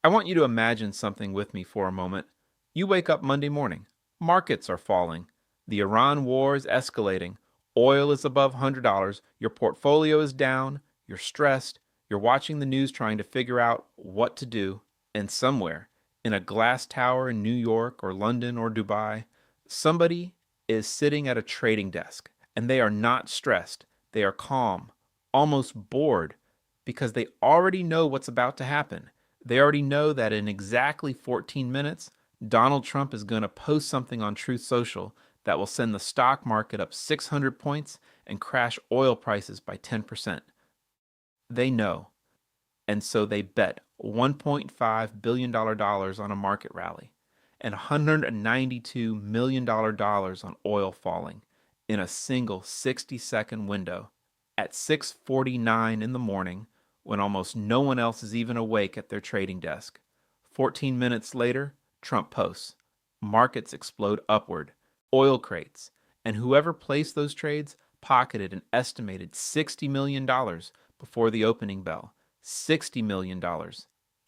I want you to imagine something with me for a moment. You wake up Monday morning. Markets are falling. The Iran war is escalating. Oil is above $100. Your portfolio is down. You're stressed. You're watching the news trying to figure out what to do. And somewhere, in a glass tower in New York or London or Dubai, somebody is sitting at a trading desk and they are not stressed. They are calm, almost bored, because they already know what's about to happen. They already know that in exactly 14 minutes, Donald Trump is going to post something on Truth Social that will send the stock market up 600 points and crash oil prices by 10%. They know, and so they bet $1.5 billion on a market rally and $192 million on oil falling in a single 60-second window at 6:49 in the morning when almost no one else is even awake at their trading desk. 14 minutes later, Trump posts. Markets explode upward. Oil crates. And whoever placed those trades pocketed an estimated $60 million before the opening bell. $60 million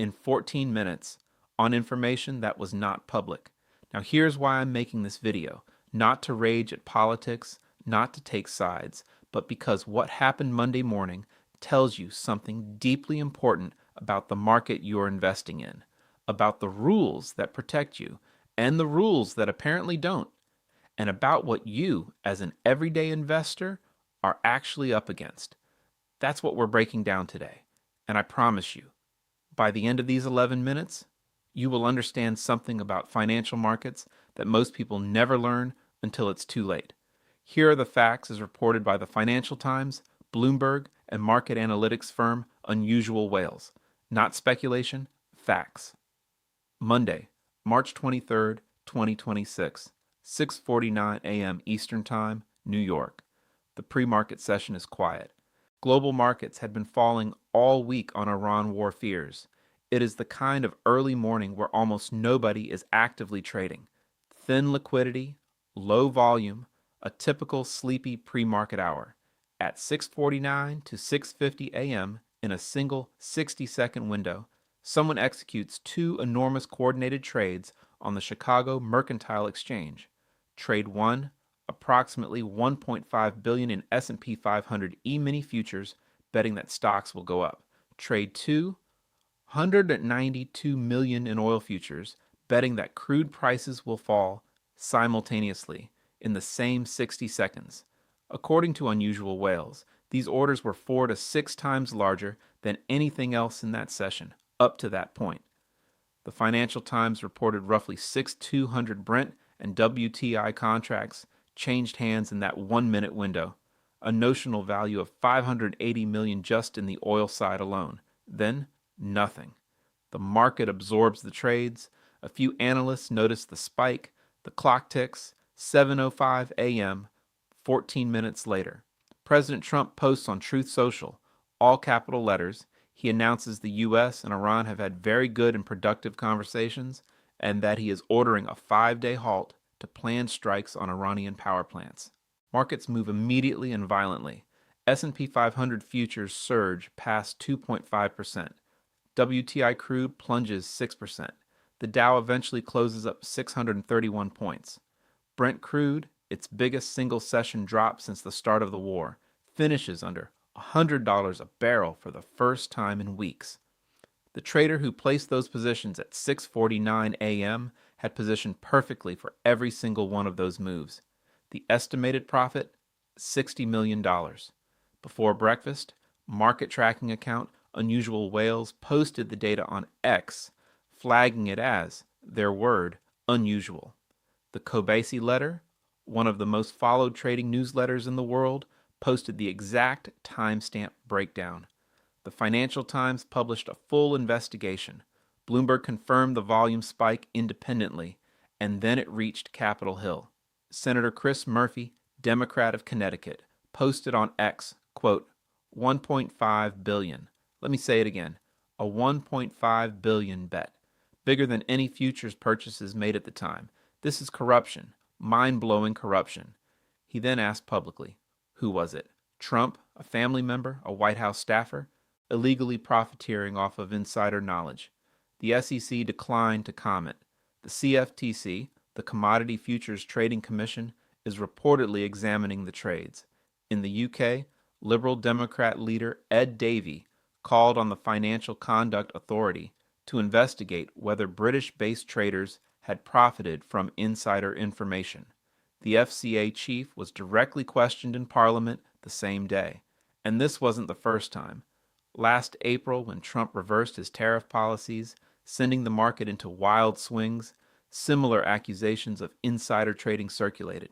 in 14 minutes on information that was not public. Now here's why I'm making this video. Not to rage at politics, not to take sides, but because what happened Monday morning tells you something deeply important about the market you're investing in, about the rules that protect you, and the rules that apparently don't, and about what you, as an everyday investor, are actually up against. That's what we're breaking down today. And I promise you, by the end of these 11 minutes, you will understand something about financial markets that most people never learn until it's too late. Here are the facts as reported by the Financial Times, Bloomberg, and market analytics firm Unusual Whales. Not speculation, facts. Monday, March 23rd, 2026, 6:49 a.m. Eastern Time, New York. The pre-market session is quiet. Global markets had been falling all week on Iran war fears. It is the kind of early morning where almost nobody is actively trading. Thin liquidity, low volume, a typical sleepy pre-market hour. At 6:49 to 6:50 a.m. in a single 60-second window, someone executes two enormous coordinated trades on the Chicago Mercantile Exchange. Trade 1, approximately $1.5 billion in S&P 500 E-mini futures, betting that stocks will go up. Trade 2, $192 million in oil futures, betting that crude prices will fall simultaneously in the same 60 seconds. According to Unusual Whales, these orders were 4 to 6 times larger than anything else in that session up to that point. The Financial Times reported roughly 6,200 Brent and WTI contracts changed hands in that 1-minute window, a notional value of $580 million just in the oil side alone. Then, nothing. The market absorbs the trades. A few analysts notice the spike. The clock ticks. 7:05 a.m., 14 minutes later. President Trump posts on Truth Social, all capital letters. He announces the U.S. and Iran have had very good and productive conversations, and that he is ordering a 5-day halt to planned strikes on Iranian power plants. Markets move immediately and violently. S&P 500 futures surge past 2.5%. WTI crude plunges 6%. The Dow eventually closes up 631 points. Brent crude, its biggest single session drop since the start of the war, finishes under $100 a barrel for the first time in weeks. The trader who placed those positions at 6:49 a.m. had positioned perfectly for every single one of those moves. The estimated profit, $60 million. Before breakfast, market tracking account Unusual Whales posted the data on X, flagging it as their word, unusual. The Kobasi letter, one of the most followed trading newsletters in the world, posted the exact timestamp breakdown. The Financial Times published a full investigation. Bloomberg confirmed the volume spike independently, and then it reached Capitol Hill. Senator Chris Murphy, Democrat of Connecticut, posted on X, quote, 1.5 billion. Let me say it again, a 1.5 billion bet, bigger than any futures purchases made at the time. This is corruption, mind-blowing corruption. He then asked publicly, who was it? Trump, a family member, a White House staffer, illegally profiteering off of insider knowledge. The SEC declined to comment. The CFTC, the Commodity Futures Trading Commission, is reportedly examining the trades. In the UK, Liberal Democrat leader Ed Davey called on the Financial Conduct Authority to investigate whether British-based traders had profited from insider information. The FCA chief was directly questioned in Parliament the same day. And this wasn't the first time. Last April, when Trump reversed his tariff policies, sending the market into wild swings, similar accusations of insider trading circulated.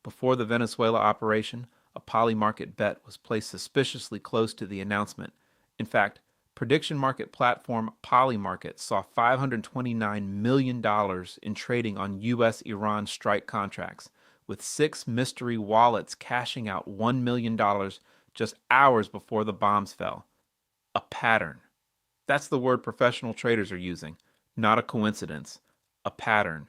Before the Venezuela operation, a polymarket bet was placed suspiciously close to the announcement. In fact, prediction market platform Polymarket saw $529 million in trading on U.S.-Iran strike contracts, with 6 mystery wallets cashing out $1 million just hours before the bombs fell. A pattern. That's the word professional traders are using, not a coincidence. A pattern.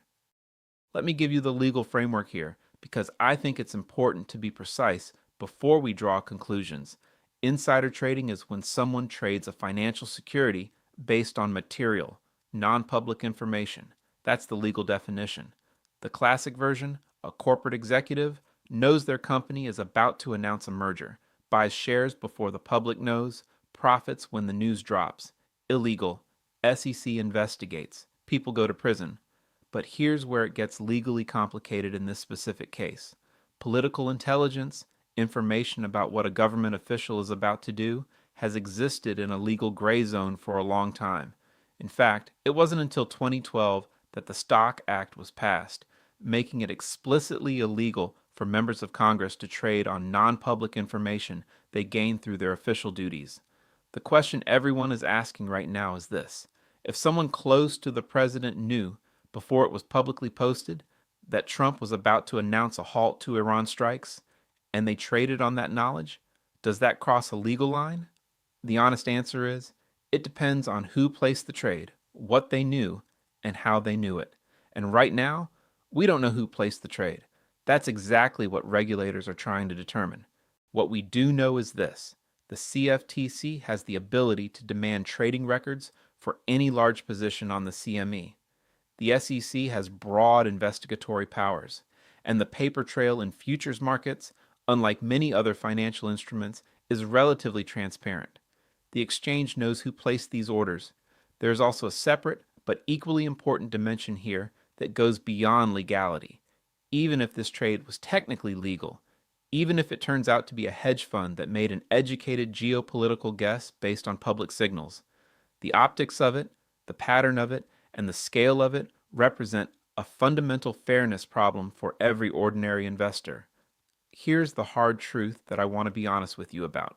Let me give you the legal framework here, because I think it's important to be precise before we draw conclusions. Insider trading is when someone trades a financial security based on material, non-public information. That's the legal definition. The classic version, a corporate executive knows their company is about to announce a merger, buys shares before the public knows, profits when the news drops. Illegal. SEC investigates. People go to prison. But here's where it gets legally complicated in this specific case. Political intelligence, information about what a government official is about to do, has existed in a legal gray zone for a long time. In fact, it wasn't until 2012 that the Stock Act was passed, making it explicitly illegal for members of Congress to trade on non-public information they gained through their official duties. The question everyone is asking right now is this: if someone close to the president knew, before it was publicly posted, that Trump was about to announce a halt to Iran strikes, and they traded on that knowledge, does that cross a legal line? The honest answer is, it depends on who placed the trade, what they knew, and how they knew it. And right now, we don't know who placed the trade. That's exactly what regulators are trying to determine. What we do know is this: the CFTC has the ability to demand trading records for any large position on the CME. The SEC has broad investigatory powers, and the paper trail in futures markets, unlike many other financial instruments, is relatively transparent. The exchange knows who placed these orders. There is also a separate but equally important dimension here that goes beyond legality. Even if this trade was technically legal, even if it turns out to be a hedge fund that made an educated geopolitical guess based on public signals, the optics of it, the pattern of it, and the scale of it represent a fundamental fairness problem for every ordinary investor. Here's the hard truth that I want to be honest with you about.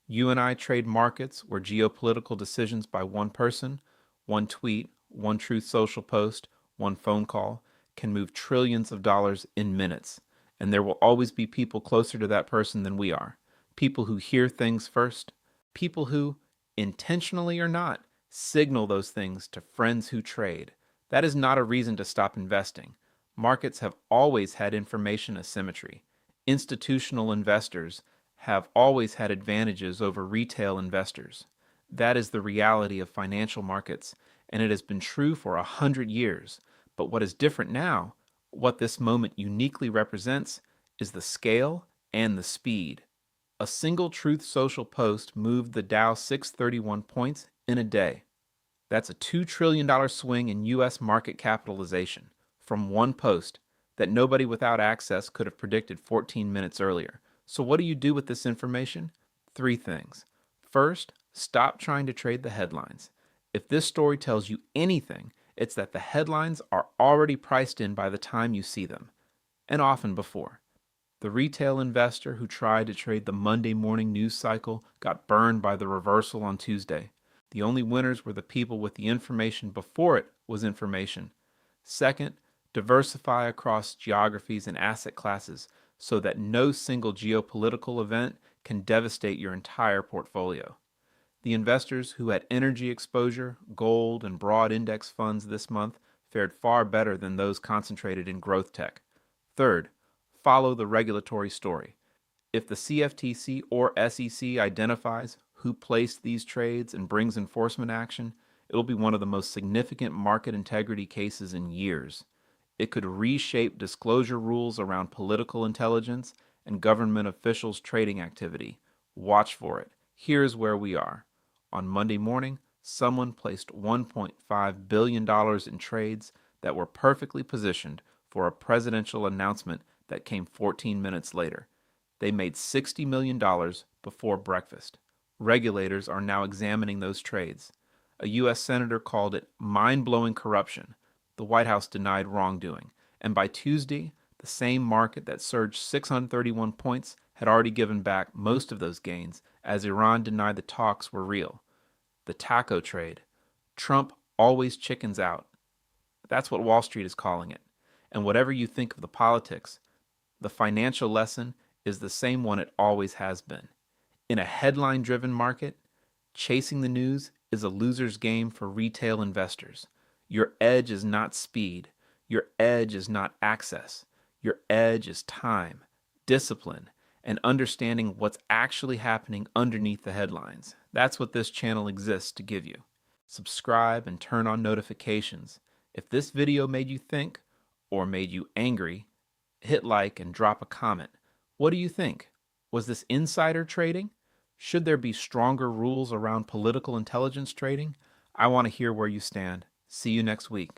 You and I trade markets where geopolitical decisions by one person, one tweet, one Truth Social post, one phone call, can move trillions of dollars in minutes. And there will always be people closer to that person than we are. People who hear things first. People who, intentionally or not, signal those things to friends who trade. That is not a reason to stop investing. Markets have always had information asymmetry. Institutional investors have always had advantages over retail investors. That is the reality of financial markets, and it has been true for 100 years. But what is different now, what this moment uniquely represents, is the scale and the speed. A single Truth Social post moved the Dow 631 points in a day. That's a $2 trillion swing in U.S. market capitalization from one post that nobody without access could have predicted 14 minutes earlier. So what do you do with this information? 3 things. First, stop trying to trade the headlines. If this story tells you anything, it's that the headlines are already priced in by the time you see them, and often before. The retail investor who tried to trade the Monday morning news cycle got burned by the reversal on Tuesday. The only winners were the people with the information before it was information. Second, diversify across geographies and asset classes so that no single geopolitical event can devastate your entire portfolio. The investors who had energy exposure, gold, and broad index funds this month fared far better than those concentrated in growth tech. Third, follow the regulatory story. If the CFTC or SEC identifies who placed these trades and brings enforcement action, it It'll be one of the most significant market integrity cases in years. It could reshape disclosure rules around political intelligence and government officials' trading activity. Watch for it. Here's where we are. On Monday morning, someone placed $1.5 billion in trades that were perfectly positioned for a presidential announcement that came 14 minutes later. They made $60 million before breakfast. Regulators are now examining those trades. A U.S. senator called it mind-blowing corruption. The White House denied wrongdoing. And by Tuesday, the same market that surged 631 points had already given back most of those gains as Iran denied the talks were real. The taco trade. Trump always chickens out. That's what Wall Street is calling it. And whatever you think of the politics, the financial lesson is the same one it always has been. In a headline-driven market, chasing the news is a loser's game for retail investors. Your edge is not speed. Your edge is not access. Your edge is time, discipline, and understanding what's actually happening underneath the headlines. That's what this channel exists to give you. Subscribe and turn on notifications. If this video made you think or made you angry, hit like and drop a comment. What do you think? Was this insider trading? Should there be stronger rules around political intelligence trading? I want to hear where you stand. See you next week.